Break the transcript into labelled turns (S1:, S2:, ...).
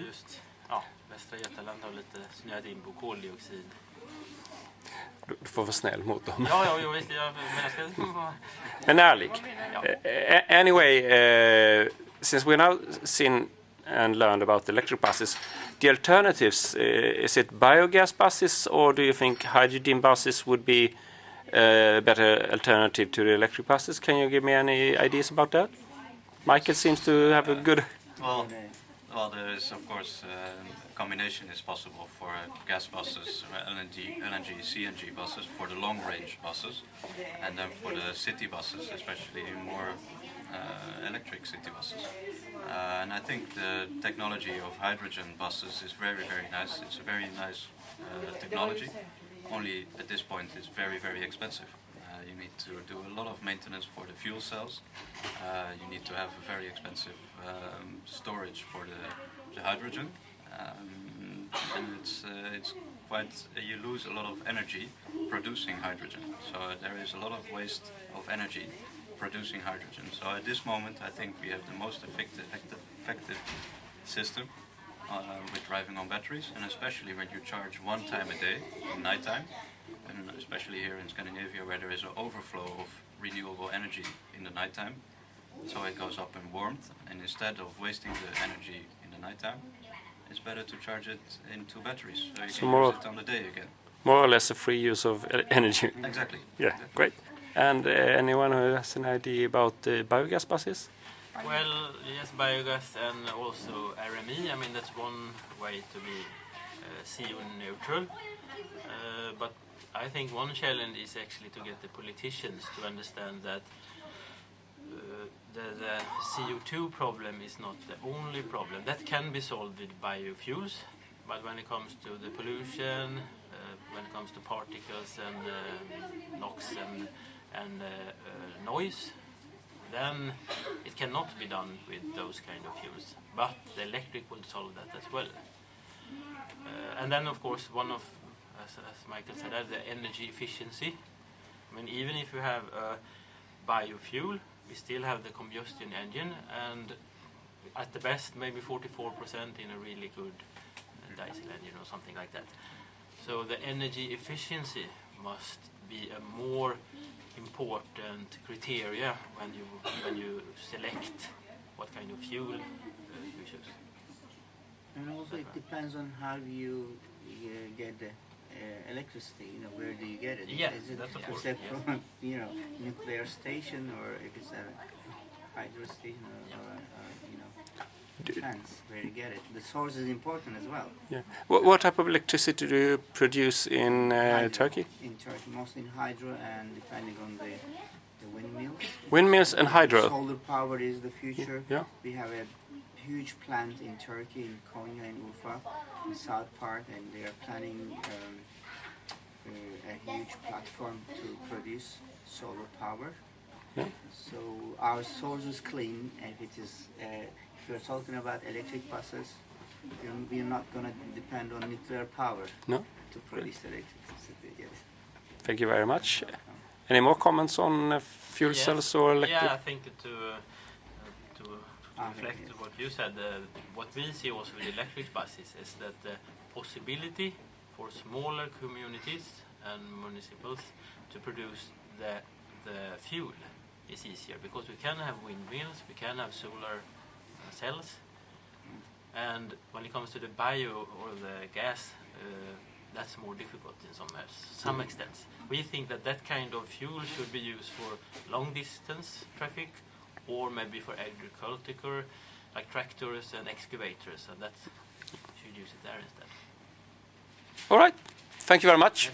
S1: just Västra Götaland har lite snöat in på koldioxid.
S2: Du får vara snäll mot dem.
S1: Ja, visst. Men jag ska...
S2: Men ärlig.
S1: Ja.
S2: Anyway, since we're now seen and learned about electric buses, the alternatives, is it biogas buses, or do you think hydrogen buses would be a better alternative to the electric buses? Can you give me any ideas about that? Michael seems to have a good...
S3: Well, there is, of course, a combination is possible for gas buses, LNG, CNG buses, for the long-range buses, and then for the city buses, especially more electric city buses. And I think the technology of hydrogen buses is very, very nice. It's a very nice technology. Only at this point it's very, very expensive. You need to do a lot of maintenance for the fuel cells. You need to have a very expensive storage for the hydrogen. And it's quite, you lose a lot of energy producing hydrogen. So there is a lot of waste of energy producing hydrogen. So at this moment I think we have the most effective system with driving on batteries, and especially when you charge one time a day, in nighttime, and especially here in Scandinavia where there is an overflow of renewable energy in the nighttime, so it goes up in warmth, and instead of wasting the energy in the nighttime, it's better to charge it in two batteries, so you can use it on the day again.
S2: More or less a free use of energy.
S3: Exactly.
S2: Yeah,
S3: exactly.
S2: Great. And anyone who has an idea about biogas buses?
S1: Well, yes, biogas and also RME. I mean, that's one way to be CO neutral. But I think one challenge is actually to get the politicians to understand that the CO2 problem is not the only problem. That can be solved with biofuels, but when it comes to the pollution, when it comes to particles and NOx and noise, then it cannot be done with those kind of fuels. But the electric will solve that as well. And then, of course, one of, as Michael said, the energy efficiency. I mean, even if you have a biofuel, we still have the combustion engine, and at the best, maybe 44% in a really good diesel engine or something like that. So the energy efficiency must be a more important criteria when you select what kind of fuel you choose.
S4: And also it depends on how you get the electricity, where do you get it?
S1: Yeah,
S4: is it,
S1: that's of course,
S4: is it from nuclear station, or if it's a hydro station, or depends where you get it. The source is important as well.
S2: Yeah. What type of electricity do you produce in Turkey?
S4: In Turkey, mostly in hydro, and depending on the windmills.
S2: Windmills and hydro.
S4: Solar power is the future.
S2: Yeah.
S4: We have a huge plant in Turkey, in Konya, in Urfa, in south part, and they are planning a huge platform to produce solar power.
S2: Yeah.
S4: So our source is clean, and if you're talking about electric buses, we're not going to depend on nuclear power to produce electricity. Yes.
S2: Thank you very much. Any more comments on fuel cells or electric?
S1: Yeah, I think to reflect what you said, what we see also with electric buses is that the possibility for smaller communities and municipals to produce the fuel is easier, because we can have windmills, we can have solar cells, and when it comes to the bio or the gas, that's more difficult in some extent. We think that kind of fuel should be used for long distance traffic, or maybe for agriculture, like tractors and excavators, and that should use it there instead.
S2: All right. Thank you very much.